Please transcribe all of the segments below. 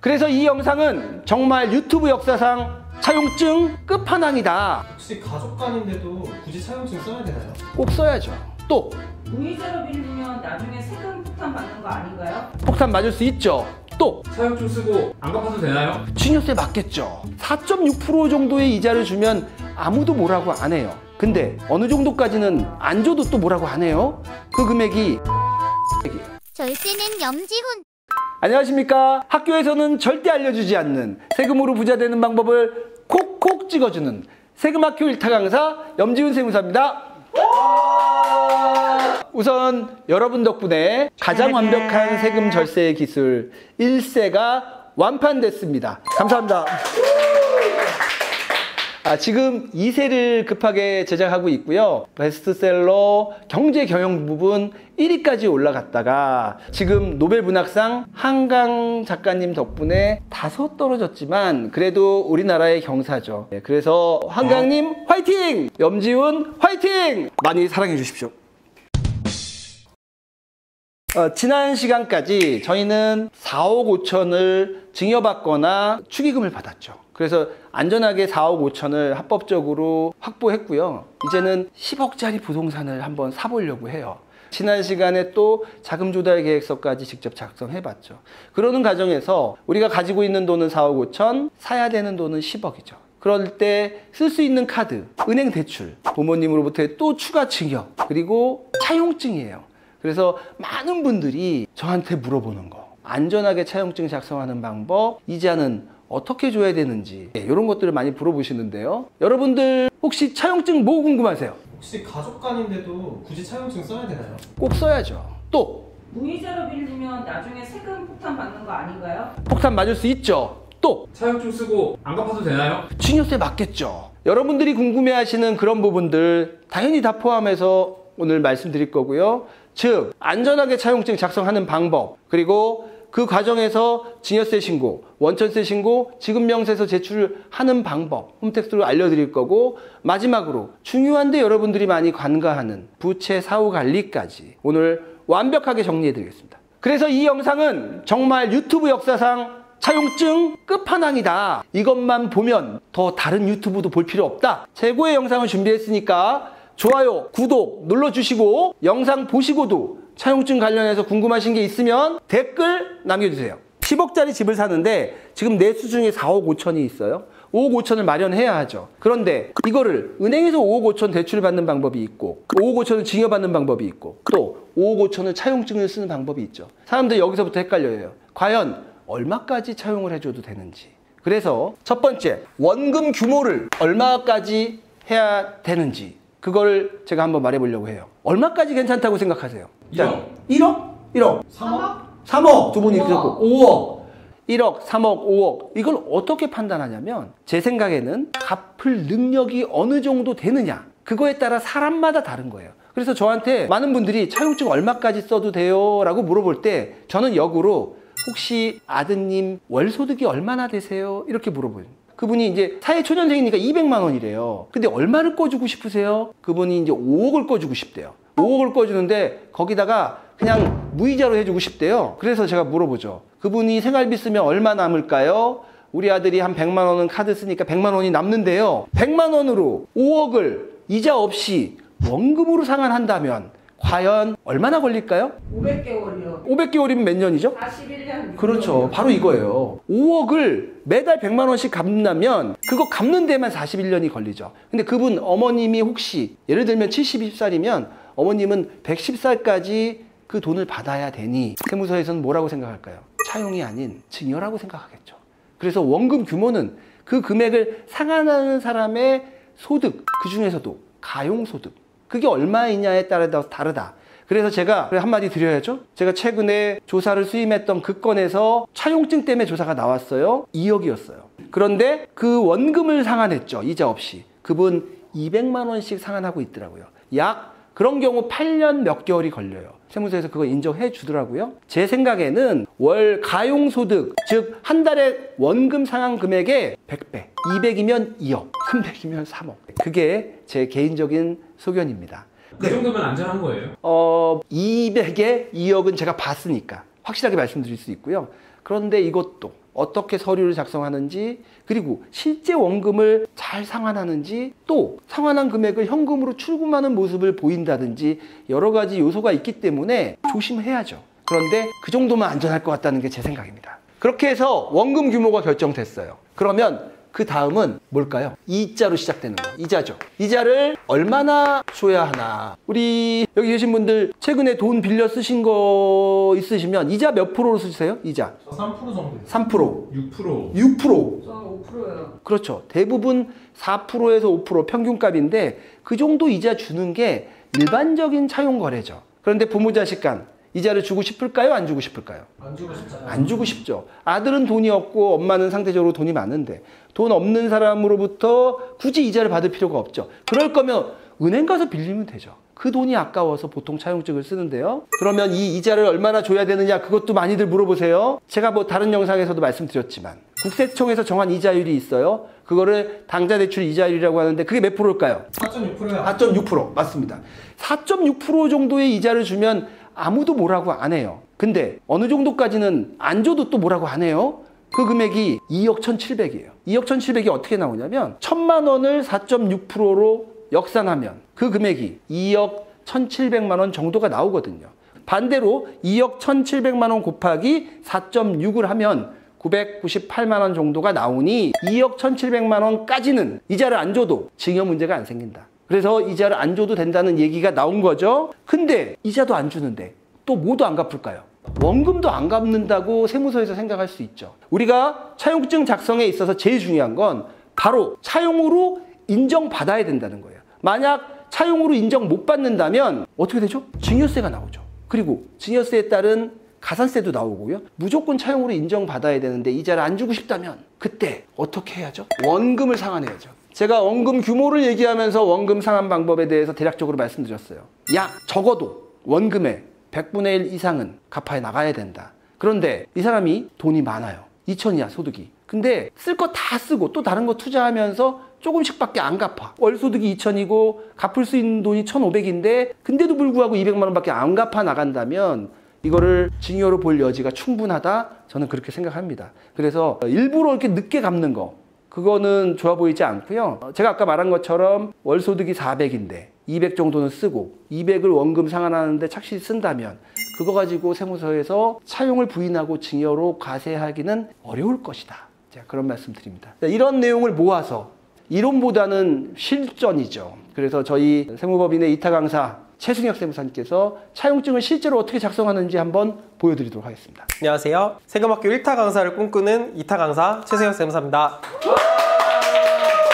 그래서 이 영상은 정말 유튜브 역사상 차용증 끝판왕이다. 혹시 가족 간인데도 굳이 차용증 써야 되나요? 꼭 써야죠. 또 무이자로 빌리면 나중에 세금 폭탄 받는 거 아닌가요? 폭탄 맞을 수 있죠. 또 차용증 쓰고 안 갚아도 되나요? 증여세 맞겠죠. 4.6% 정도의 이자를 주면 아무도 뭐라고 안 해요. 근데 어느 정도까지는 안 줘도 또 뭐라고 안 해요? 그 금액이 절세는 염지훈. 안녕하십니까. 학교에서는 절대 알려주지 않는 세금으로 부자 되는 방법을 콕콕 찍어주는 세금학교 1타 강사 염지훈 세무사입니다. 우선 여러분 덕분에 가장 완벽한 세금 절세 기술 1세가 완판됐습니다. 감사합니다. 지금 2세를 급하게 제작하고 있고요. 베스트셀러 경제 경영 부분 1위까지 올라갔다가 지금 노벨 문학상 한강 작가님 덕분에 다소 떨어졌지만 그래도 우리나라의 경사죠. 그래서 한강님 화이팅! 염지훈 화이팅! 많이 사랑해 주십시오. 지난 시간까지 저희는 4억 5천을 증여받거나 축의금을 받았죠. 그래서 안전하게 4억 5천을 합법적으로 확보했고요. 이제는 10억짜리 부동산을 한번 사보려고 해요. 지난 시간에 또 자금 조달 계획서까지 직접 작성해봤죠. 그러는 과정에서 우리가 가지고 있는 돈은 4억 5천, 사야 되는 돈은 10억이죠. 그럴 때 쓸 수 있는 카드, 은행 대출, 부모님으로부터의 또 추가 증여, 그리고 차용증이에요. 그래서 많은 분들이 저한테 물어보는 거, 안전하게 차용증 작성하는 방법, 이자는 어떻게 줘야 되는지 이런 것들을 많이 물어보시는데요. 여러분들 혹시 차용증 뭐 궁금하세요? 혹시 가족 간인데도 굳이 차용증 써야 되나요? 꼭 써야죠. 또 무이자로 빌리면 나중에 세금 폭탄 받는 거 아닌가요? 폭탄 맞을 수 있죠. 또 차용증 쓰고 안 갚아도 되나요? 증여세 맞겠죠. 여러분들이 궁금해하시는 그런 부분들 당연히 다 포함해서 오늘 말씀드릴 거고요. 즉 안전하게 차용증 작성하는 방법, 그리고 그 과정에서 증여세 신고, 원천세 신고, 지급명세서 제출하는 방법 홈택스로 알려드릴 거고, 마지막으로 중요한데 여러분들이 많이 관가하는 부채 사후 관리까지 오늘 완벽하게 정리해 드리겠습니다. 그래서 이 영상은 정말 유튜브 역사상 차용증 끝판왕이다. 이것만 보면 더 다른 유튜브도 볼 필요 없다. 최고의 영상을 준비했으니까 좋아요, 구독 눌러주시고 영상 보시고도 차용증 관련해서 궁금하신 게 있으면 댓글 남겨주세요. 10억짜리 집을 사는데 지금 내수 중에 4억 5천이 있어요. 5억 5천을 마련해야 하죠. 그런데 이거를 은행에서 5억 5천 대출을 받는 방법이 있고 5억 5천을 증여받는 방법이 있고 또 5억 5천을 차용증을 쓰는 방법이 있죠. 사람들 여기서부터 헷갈려요. 과연 얼마까지 차용을 해줘도 되는지. 그래서 첫 번째, 원금 규모를 얼마까지 해야 되는지 그걸 제가 한번 말해보려고 해요. 얼마까지 괜찮다고 생각하세요? 1억. 1억? 1억. 3억? 3억. 두 분이 계셨고 5억. 1억, 3억, 5억. 이걸 어떻게 판단하냐면 제 생각에는 갚을 능력이 어느 정도 되느냐. 그거에 따라 사람마다 다른 거예요. 그래서 저한테 많은 분들이 차용증 얼마까지 써도 돼요? 라고 물어볼 때 저는 역으로 혹시 아드님 월소득이 얼마나 되세요? 이렇게 물어보요. 그분이 이제 사회초년생이니까 200만 원이래요. 근데 얼마를 꺼주고 싶으세요? 그분이 이제 5억을 꺼주고 싶대요. 5억을 꺼주는데 거기다가 그냥 무이자로 해주고 싶대요. 그래서 제가 물어보죠. 그분이 생활비 쓰면 얼마 남을까요? 우리 아들이 한 100만 원은 카드 쓰니까 100만 원이 남는데요. 100만 원으로 5억을 이자 없이 원금으로 상환한다면 과연 얼마나 걸릴까요? 500개월이요. 500개월이면 몇 년이죠? 41년. 그렇죠. 바로 이거예요. 5억을 매달 100만 원씩 갚는다면 그거 갚는 데만 41년이 걸리죠. 근데 그분 어머님이 혹시 예를 들면 70살이면 어머님은 110살까지 그 돈을 받아야 되니 세무서에서는 뭐라고 생각할까요? 차용이 아닌 증여라고 생각하겠죠. 그래서 원금 규모는 그 금액을 상환하는 사람의 소득, 그 중에서도 가용소득, 그게 얼마이냐에 따라 다르다. 그래서 제가 한마디 드려야죠. 제가 최근에 조사를 수임했던 그 건에서 차용증 때문에 조사가 나왔어요. 2억이었어요. 그런데 그 원금을 상환했죠. 이자 없이. 그분 200만 원씩 상환하고 있더라고요. 약 그런 경우 8년 몇 개월이 걸려요. 세무서에서 그거 인정해 주더라고요. 제 생각에는 월 가용소득, 즉 한 달에 원금 상환 금액의 100배, 200이면 2억, 300이면 3억. 그게 제 개인적인 소견입니다. 그 정도면 안전한 거예요? 200에 2억은 제가 봤으니까 확실하게 말씀드릴 수 있고요. 그런데 이것도 어떻게 서류를 작성하는지, 그리고 실제 원금을 잘 상환하는지, 또 상환한 금액을 현금으로 출금하는 모습을 보인다든지 여러 가지 요소가 있기 때문에 조심해야죠. 그런데 그 정도면 안전할 것 같다는 게 제 생각입니다. 그렇게 해서 원금 규모가 결정됐어요. 그러면 그 다음은 뭘까요? 이자로 시작되는 거, 이자죠. 이자를 얼마나 줘야 하나. 우리 여기 계신 분들 최근에 돈 빌려 쓰신 거 있으시면 이자 몇 프로로 쓰세요? 이자 3% 정도. 3%, 6%. 6%. 저 5%예요. 그렇죠. 대부분 4%에서 5% 평균값인데 그 정도 이자 주는 게 일반적인 차용 거래죠. 그런데 부모 자식 간 이자를 주고 싶을까요? 안 주고 싶을까요? 안 주고 싶잖아요. 안 주고 싶죠. 아들은 돈이 없고 엄마는 상대적으로 돈이 많은데 돈 없는 사람으로부터 굳이 이자를 받을 필요가 없죠. 그럴 거면 은행 가서 빌리면 되죠. 그 돈이 아까워서 보통 차용증을 쓰는데요. 그러면 이 이자를 얼마나 줘야 되느냐, 그것도 많이들 물어보세요. 제가 뭐 다른 영상에서도 말씀드렸지만 국세청에서 정한 이자율이 있어요. 그거를 당좌대출 이자율이라고 하는데 그게 몇 프로일까요? 4.6%요. 4.6%. 맞습니다. 4.6% 정도의 이자를 주면 아무도 뭐라고 안 해요. 근데 어느 정도까지는 안 줘도 또 뭐라고 안 해요? 그 금액이 2억 1,700이에요. 2억 1,700이 어떻게 나오냐면 1,000만 원을 4.6%로 역산하면 그 금액이 2억 1,700만 원 정도가 나오거든요. 반대로 2억 1,700만 원 곱하기 4.6을 하면 998만 원 정도가 나오니 2억 1,700만 원까지는 이자를 안 줘도 증여 문제가 안 생긴다. 그래서 이자를 안 줘도 된다는 얘기가 나온 거죠. 근데 이자도 안 주는데 또 뭐도 안 갚을까요? 원금도 안 갚는다고 세무서에서 생각할 수 있죠. 우리가 차용증 작성에 있어서 제일 중요한 건 바로 차용으로 인정받아야 된다는 거예요. 만약 차용으로 인정 못 받는다면 어떻게 되죠? 증여세가 나오죠. 그리고 증여세에 따른 가산세도 나오고요. 무조건 차용으로 인정받아야 되는데 이자를 안 주고 싶다면 그때 어떻게 해야죠? 원금을 상환해야죠. 제가 원금 규모를 얘기하면서 원금 상환 방법에 대해서 대략적으로 말씀드렸어요. 약 적어도 원금의 100분의 1 이상은 갚아 나가야 된다. 그런데 이 사람이 돈이 많아요. 2천이야 소득이. 근데 쓸 거 다 쓰고 또 다른 거 투자하면서 조금씩밖에 안 갚아. 월 소득이 2천이고 갚을 수 있는 돈이 1,500인데 근데도 불구하고 200만 원밖에 안 갚아 나간다면 이거를 증여로 볼 여지가 충분하다. 저는 그렇게 생각합니다. 그래서 일부러 이렇게 늦게 갚는 거, 그거는 좋아 보이지 않고요. 제가 아까 말한 것처럼 월 소득이 400인데 200 정도는 쓰고 200을 원금 상환하는데 착실히 쓴다면 그거 가지고 세무서에서 차용을 부인하고 증여로 과세하기는 어려울 것이다. 제가 그런 말씀 드립니다. 이런 내용을 모아서 이론보다는 실전이죠. 그래서 저희 세무법인의 이타 강사 최승혁 세무사님께서 차용증을 실제로 어떻게 작성하는지 한번 보여드리도록 하겠습니다. 안녕하세요. 세금학교 1타 강사를 꿈꾸는 2타 강사 최승혁 세무사입니다.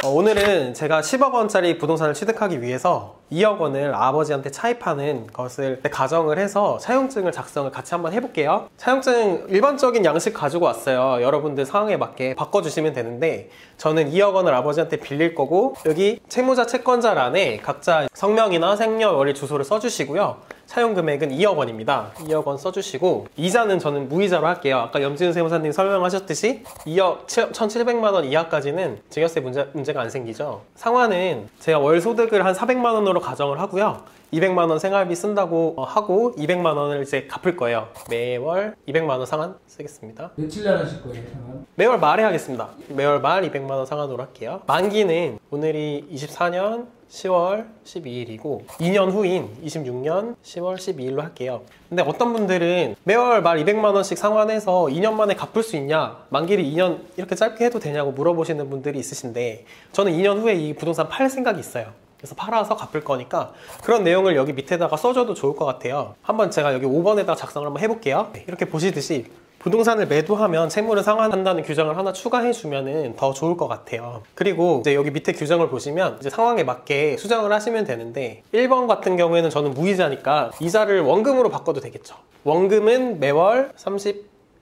오늘은 제가 10억 원짜리 부동산을 취득하기 위해서 2억 원을 아버지한테 차입하는 것을 가정을 해서 차용증을 작성을 같이 한번 해볼게요. 차용증 일반적인 양식 가지고 왔어요. 여러분들 상황에 맞게 바꿔주시면 되는데 저는 2억 원을 아버지한테 빌릴 거고 여기 채무자 채권자란에 각자 성명이나 생년월일 주소를 써주시고요. 차용 금액은 2억 원입니다. 2억 원 써주시고 이자는 저는 무이자로 할게요. 아까 염지은 세무사님 설명하셨듯이 2억 1,700만 원 이하까지는 증여세 문제가 안 생기죠. 상환은 제가 월 소득을 한 400만 원으로 가정을 하고요. 200만 원 생활비 쓴다고 하고 200만 원을 이제 갚을 거예요. 매월 200만 원 상환 쓰겠습니다. 며칠 날 하실 거예요, 상환? 매월 말에 하겠습니다. 매월 말 200만 원 상환으로 할게요. 만기는 오늘이 24년 10월 12일이고 2년 후인 26년 10월 12일로 할게요. 근데 어떤 분들은 매월 말 200만 원씩 상환해서 2년 만에 갚을 수 있냐, 만기를 2년 이렇게 짧게 해도 되냐고 물어보시는 분들이 있으신데 저는 2년 후에 이 부동산 팔 생각이 있어요. 그래서 팔아서 갚을 거니까 그런 내용을 여기 밑에다가 써줘도 좋을 것 같아요. 한번 제가 여기 5번에다가 작성을 한번 해볼게요. 이렇게 보시듯이 부동산을 매도하면 채무를 상환한다는 규정을 하나 추가해주면 더 좋을 것 같아요. 그리고 이제 여기 밑에 규정을 보시면 이제 상황에 맞게 수정을 하시면 되는데 1번 같은 경우에는 저는 무이자니까 이자를 원금으로 바꿔도 되겠죠. 원금은 매월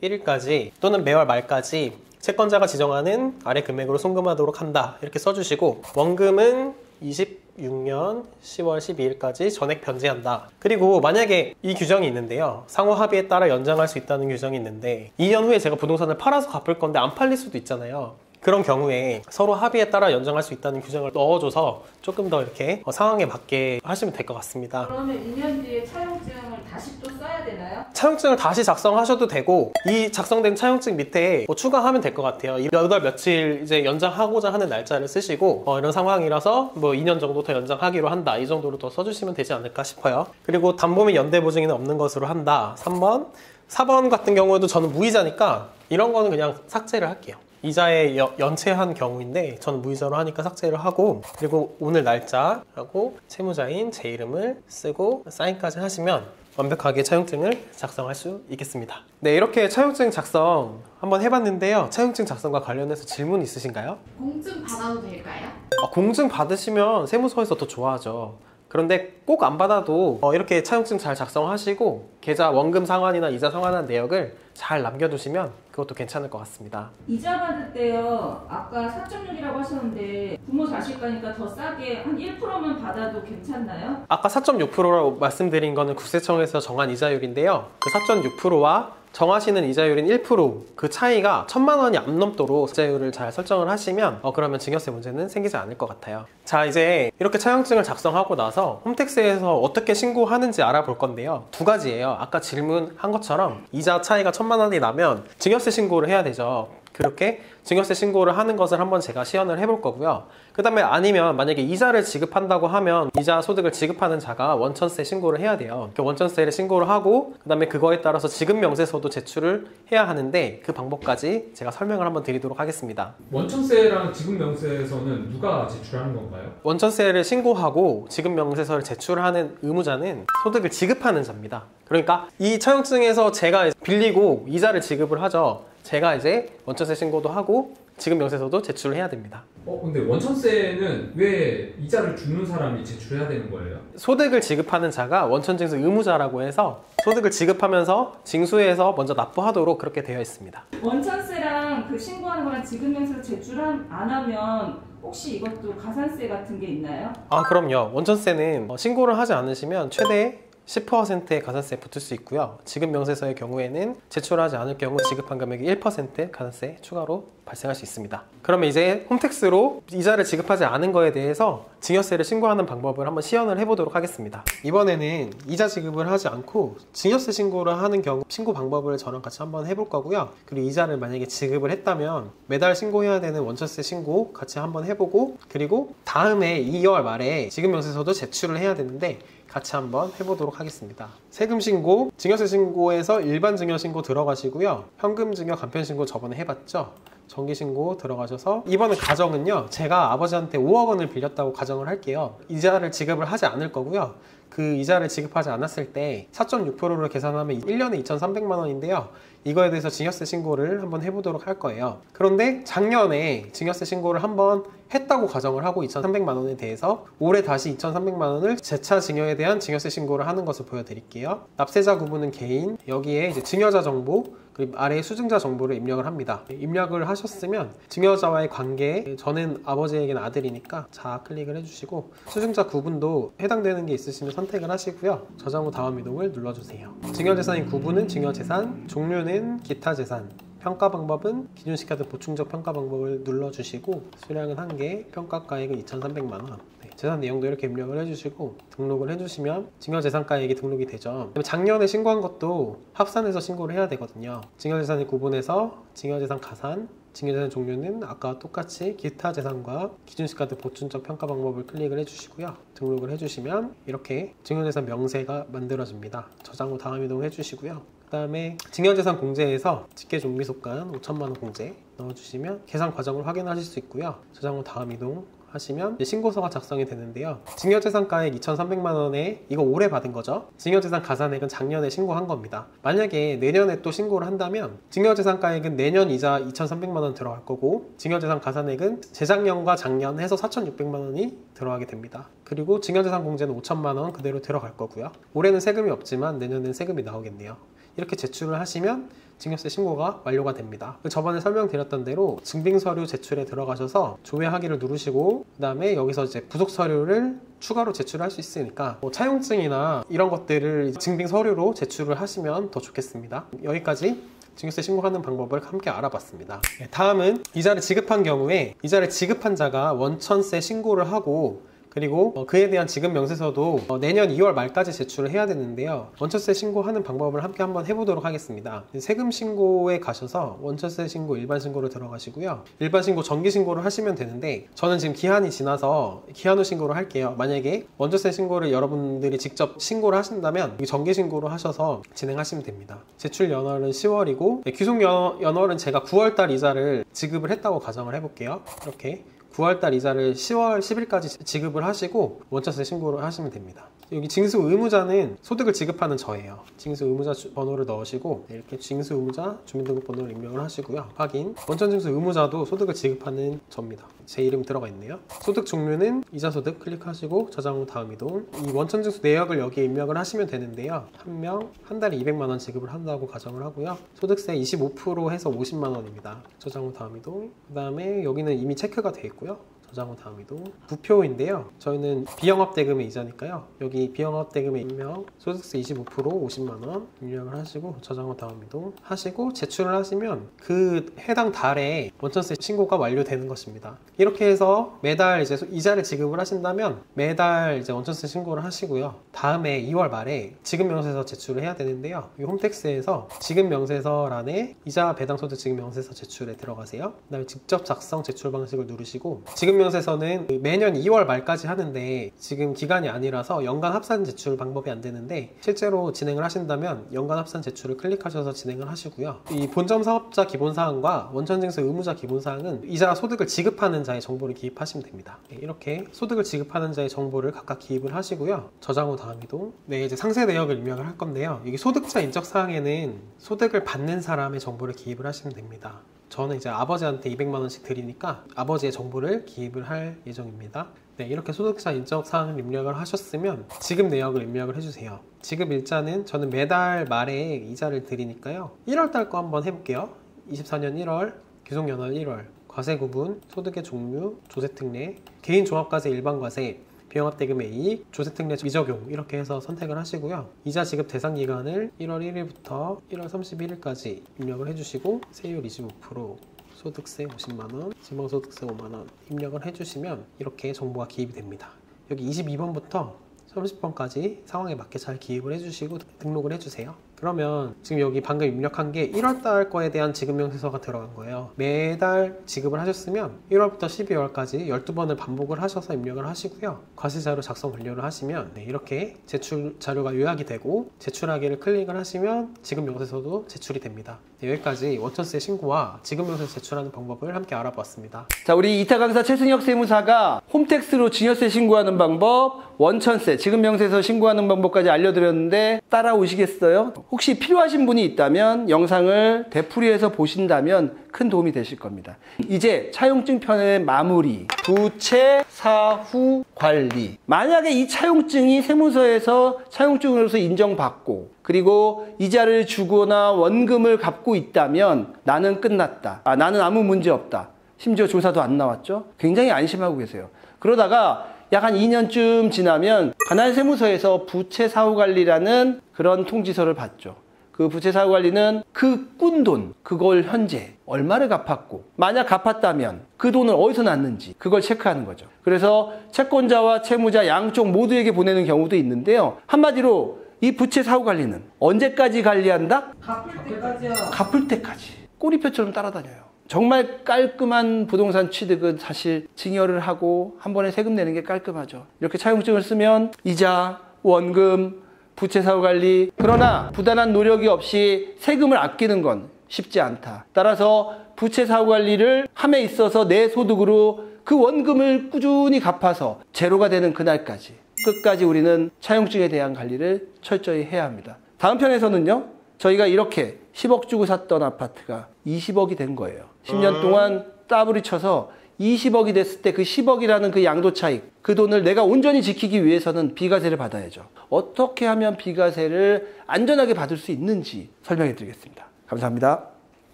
31일까지 또는 매월 말까지 채권자가 지정하는 아래 금액으로 송금하도록 한다. 이렇게 써주시고 원금은 26년 10월 12일까지 전액 변제한다. 그리고 만약에 이 규정이 있는데요. 상호 합의에 따라 연장할 수 있다는 규정이 있는데 2년 후에 제가 부동산을 팔아서 갚을 건데 안 팔릴 수도 있잖아요. 그런 경우에 서로 합의에 따라 연장할 수 있다는 규정을 넣어줘서 조금 더 이렇게 상황에 맞게 하시면 될 것 같습니다. 그러면 2년 뒤에 차용증을 다시 또 써야 되나요? 차용증을 다시 작성하셔도 되고 이 작성된 차용증 밑에 뭐 추가하면 될 것 같아요. 몇 월 며칠 이제 연장하고자 하는 날짜를 쓰시고 이런 상황이라서 뭐 2년 정도 더 연장하기로 한다 이 정도로 더 써주시면 되지 않을까 싶어요. 그리고 담보 및 연대 보증인은 없는 것으로 한다. 3번 4번 같은 경우에도 저는 무이자니까 이런 거는 그냥 삭제를 할게요. 이자에 연체한 경우인데 저는 무이자로 하니까 삭제를 하고, 그리고 오늘 날짜하고 채무자인 제 이름을 쓰고 사인까지 하시면 완벽하게 차용증을 작성할 수 있겠습니다. 네, 이렇게 차용증 작성 한번 해봤는데요. 차용증 작성과 관련해서 질문 있으신가요? 공증 받아도 될까요? 공증 받으시면 세무서에서 더 좋아하죠. 그런데 꼭 안 받아도 이렇게 차용증 잘 작성하시고 계좌 원금 상환이나 이자 상환한 내역을 잘 남겨두시면 그것도 괜찮을 것 같습니다. 이자 받을 때요. 아까 4.6이라고 하셨는데 부모 자식 가니까 더 싸게 한 1%만 받아도 괜찮나요? 아까 4.6%라고 말씀드린 거는 국세청에서 정한 이자율인데요. 그 4.6%와 정하시는 이자율인 1%그 차이가 1,000만 원이 안 넘도록 이자율을 잘 설정을 하시면 그러면 증여세 문제는 생기지 않을 것 같아요. 자, 이제 이렇게 차용증을 작성하고 나서 홈택스에서 어떻게 신고하는지 알아볼 건데요. 두 가지예요. 아까 질문한 것처럼 이자 차이가 1,000만 원이 나면 증여세 신고를 해야 되죠. 그렇게 증여세 신고를 하는 것을 한번 제가 시연을 해볼 거고요. 그 다음에 아니면 만약에 이자를 지급한다고 하면 이자 소득을 지급하는 자가 원천세 신고를 해야 돼요. 원천세를 신고를 하고 그 다음에 그거에 따라서 지급명세서도 제출을 해야 하는데 그 방법까지 제가 설명을 한번 드리도록 하겠습니다. 원천세랑 지급명세서는 누가 제출하는 건가요? 원천세를 신고하고 지급명세서를 제출하는 의무자는 소득을 지급하는 자입니다. 그러니까 이 차용증에서 제가 빌리고 이자를 지급을 하죠. 제가 이제 원천세 신고도 하고 지급명세서도 제출을 해야 됩니다. 근데 원천세는 왜 이자를 주는 사람이 제출해야 되는 거예요? 소득을 지급하는 자가 원천징수 의무자라고 해서 소득을 지급하면서 징수해서 먼저 납부하도록 그렇게 되어 있습니다. 원천세랑 그 신고하는 거랑 지급명세서 제출 안 하면 혹시 이것도 가산세 같은 게 있나요? 그럼요. 원천세는 신고를 하지 않으시면 최대 10%의 가산세 붙을 수 있고요. 지급명세서의 경우에는 제출하지 않을 경우 지급한 금액이 1% 가산세 추가로 발생할 수 있습니다. 그러면 이제 홈택스로 이자를 지급하지 않은 거에 대해서 증여세를 신고하는 방법을 한번 시연을 해보도록 하겠습니다. 이번에는 이자 지급을 하지 않고 증여세 신고를 하는 경우 신고 방법을 저랑 같이 한번 해볼 거고요. 그리고 이자를 만약에 지급을 했다면 매달 신고해야 되는 원천세 신고 같이 한번 해보고, 그리고 다음에 2월 말에 지급명세서도 제출을 해야 되는데 같이 한번 해보도록 하겠습니다. 세금 신고, 증여세 신고에서 일반 증여 신고 들어가시고요. 현금 증여 간편 신고 저번에 해봤죠? 정기 신고 들어가셔서 이번에 가정은요, 제가 아버지한테 5억 원을 빌렸다고 가정을 할게요. 이자를 지급을 하지 않을 거고요. 그 이자를 지급하지 않았을 때 4.6%를 계산하면 1년에 2,300만 원인데요. 이거에 대해서 증여세 신고를 한번 해보도록 할 거예요. 그런데 작년에 증여세 신고를 한번 했다고 가정을 하고 2,300만 원에 대해서 올해 다시 2,300만 원을 재차 증여에 대한 증여세 신고를 하는 것을 보여드릴게요. 납세자 구분은 개인, 여기에 이제 증여자 정보, 그리고 아래에 수증자 정보를 입력을 합니다. 입력을 하셨으면 증여자와의 관계, 저는 아버지에게는 아들이니까 자 클릭을 해주시고 수증자 구분도 해당되는 게 있으시면 선택을 하시고요. 저장 후 다음 이동을 눌러주세요. 증여재산인 구분은 증여재산, 종류는 기타 재산, 평가 방법은 기준시가등 보충적 평가 방법을 눌러주시고 수량은 1개, 평가가액은 2,300만 원. 재산 내용도 이렇게 입력을 해주시고 등록을 해주시면 증여재산가액이 등록이 되죠. 작년에 신고한 것도 합산해서 신고를 해야 되거든요. 증여재산이 구분해서 증여재산 가산, 증여재산 종류는 아까와 똑같이 기타 재산과 기준시가등 보충적 평가 방법을 클릭을 해주시고요. 등록을 해주시면 이렇게 증여재산 명세가 만들어집니다. 저장 후 다음 이동 해주시고요. 그 다음에 증여재산 공제에서 직계종비속간 5,000만 원 공제 넣어주시면 계산 과정을 확인하실 수 있고요. 저장 후 다음 이동 하시면 신고서가 작성이 되는데요. 증여재산가액 2,300만 원에 이거 올해 받은 거죠. 증여재산 가산액은 작년에 신고한 겁니다. 만약에 내년에 또 신고를 한다면 증여재산가액은 내년 이자 2,300만 원 들어갈 거고 증여재산 가산액은 재작년과 작년 해서 4,600만 원이 들어가게 됩니다. 그리고 증여재산 공제는 5,000만 원 그대로 들어갈 거고요. 올해는 세금이 없지만 내년엔 세금이 나오겠네요. 이렇게 제출을 하시면 증여세 신고가 완료가 됩니다. 저번에 설명드렸던 대로 증빙서류 제출에 들어가셔서 조회하기를 누르시고 그 다음에 여기서 이제 부속서류를 추가로 제출할 수 있으니까 차용증이나 이런 것들을 증빙서류로 제출을 하시면 더 좋겠습니다. 여기까지 증여세 신고하는 방법을 함께 알아봤습니다. 다음은 이자를 지급한 경우에 이자를 지급한 자가 원천세 신고를 하고 그리고 그에 대한 지급 명세서도 내년 2월 말까지 제출을 해야 되는데요. 원천세 신고하는 방법을 함께 한번 해보도록 하겠습니다. 세금 신고에 가셔서 원천세 신고 일반 신고를 들어가시고요. 일반 신고 정기 신고를 하시면 되는데 저는 지금 기한이 지나서 기한 후 신고를 할게요. 만약에 원천세 신고를 여러분들이 직접 신고를 하신다면 정기 신고로 하셔서 진행하시면 됩니다. 제출 연월은 10월이고 귀속 연월은 제가 9월달 이자를 지급을 했다고 가정을 해볼게요. 이렇게 9월달 이자를 10월 10일까지 지급을 하시고 원천세 신고를 하시면 됩니다. 여기 징수 의무자는 소득을 지급하는 저예요. 징수 의무자 번호를 넣으시고 이렇게 징수 의무자 주민등록번호를 입력을 하시고요. 확인. 원천 징수 의무자도 소득을 지급하는 저입니다. 제 이름 들어가 있네요. 소득 종류는 이자소득 클릭하시고 저장 후 다음 이동. 이 원천 징수 내역을 여기에 입력을 하시면 되는데요. 한 명 한 달에 200만 원 지급을 한다고 가정을 하고요. 소득세 25% 해서 50만 원입니다. 저장 후 다음 이동. 그 다음에 여기는 이미 체크가 되어 있고요. 저장 후 다음 이동. 부표인데요. 저희는 비영업대금의 이자니까요. 여기 비영업대금의 입력, 소득세 25% 50만원 입력을 하시고 저장 후 다음 이동 하시고 제출을 하시면 그 해당 달에 원천세 신고가 완료되는 것입니다. 이렇게 해서 매달 이제 이자를 지급을 하신다면 매달 이제 원천세 신고를 하시고요. 다음에 2월 말에 지급명세서 제출을 해야 되는데요. 이 홈택스에서 지급명세서란에 이자 배당소득 지급명세서 제출에 들어가세요. 그 다음에 직접 작성 제출 방식을 누르시고 지급명세서는 매년 2월 말까지 하는데 지금 기간이 아니라서 연간 합산 제출 방법이 안 되는데 실제로 진행을 하신다면 연간 합산 제출을 클릭하셔서 진행을 하시고요. 이 본점 사업자 기본사항과 원천징수 의무자 기본사항은 이자 소득을 지급하는 자의 정보를 기입하시면 됩니다. 이렇게 소득을 지급하는 자의 정보를 각각 기입을 하시고요. 저장 후 다음 이동. 네, 이제 상세 내역을 입력을 할 건데요. 여기 소득자 인적사항에는 소득을 받는 사람의 정보를 기입을 하시면 됩니다. 저는 이제 아버지한테 200만 원씩 드리니까 아버지의 정보를 기입을 할 예정입니다. 네, 이렇게 소득자 인적 사항을 입력을 하셨으면 지급 내역을 입력을 해주세요. 지급 일자는 저는 매달 말에 이자를 드리니까요. 1월달 거 한번 해볼게요. 24년 1월, 귀속연월 1월, 과세 구분, 소득의 종류, 조세특례, 개인종합과세 일반과세, 비영업대금의 이익, 조세특례 미적용 이렇게 해서 선택을 하시고요. 이자 지급 대상 기간을 1월 1일부터 1월 31일까지 입력을 해주시고 세율 25%, 소득세 50만원, 지방소득세 5만원 입력을 해주시면 이렇게 정보가 기입이 됩니다. 여기 22번부터 30번까지 상황에 맞게 잘 기입을 해주시고 등록을 해주세요. 그러면 지금 여기 방금 입력한 게 1월달 거에 대한 지급명세서가 들어간 거예요. 매달 지급을 하셨으면 1월부터 12월까지 12번을 반복을 하셔서 입력을 하시고요. 과세자료 작성 완료를 하시면 이렇게 제출 자료가 요약이 되고 제출하기를 클릭을 하시면 지급명세서도 제출이 됩니다. 여기까지 원천세 신고와 지급명세서 제출하는 방법을 함께 알아보았습니다. 자, 우리 이타 강사 최승혁 세무사가 홈택스로 증여세 신고하는 방법, 원천세, 지급명세서 신고하는 방법까지 알려드렸는데 따라오시겠어요? 혹시 필요하신 분이 있다면 영상을 되풀이해서 보신다면 큰 도움이 되실 겁니다. 이제 차용증 편의 마무리, 부채 사후 관리. 만약에 이 차용증이 세무서에서 차용증으로서 인정받고 그리고 이자를 주거나 원금을 갚고 있다면 나는 끝났다. 나는 아무 문제 없다. 심지어 조사도 안 나왔죠? 굉장히 안심하고 계세요. 그러다가 약 한 2년쯤 지나면 관할세무서에서 부채사후관리라는 그런 통지서를 받죠. 그 부채사후관리는 그 꾼 돈, 그걸 현재 얼마를 갚았고 만약 갚았다면 그 돈을 어디서 났는지 그걸 체크하는 거죠. 그래서 채권자와 채무자 양쪽 모두에게 보내는 경우도 있는데요. 한마디로 이 부채사후관리는 언제까지 관리한다? 갚을 때까지요. 갚을 때까지. 꼬리표처럼 따라다녀요. 정말 깔끔한 부동산 취득은 사실 증여를 하고 한 번에 세금 내는 게 깔끔하죠. 이렇게 차용증을 쓰면 이자, 원금, 부채사후관리, 그러나 부단한 노력이 없이 세금을 아끼는 건 쉽지 않다. 따라서 부채사후관리를 함에 있어서 내 소득으로 그 원금을 꾸준히 갚아서 제로가 되는 그날까지 끝까지 우리는 차용증에 대한 관리를 철저히 해야 합니다. 다음 편에서는요, 저희가 이렇게 10억 주고 샀던 아파트가 20억이 된 거예요. 10년 동안 따블이 쳐서 20억이 됐을 때 그 10억이라는 그 양도 차익, 그 돈을 내가 온전히 지키기 위해서는 비과세를 받아야죠. 어떻게 하면 비과세를 안전하게 받을 수 있는지 설명해 드리겠습니다. 감사합니다.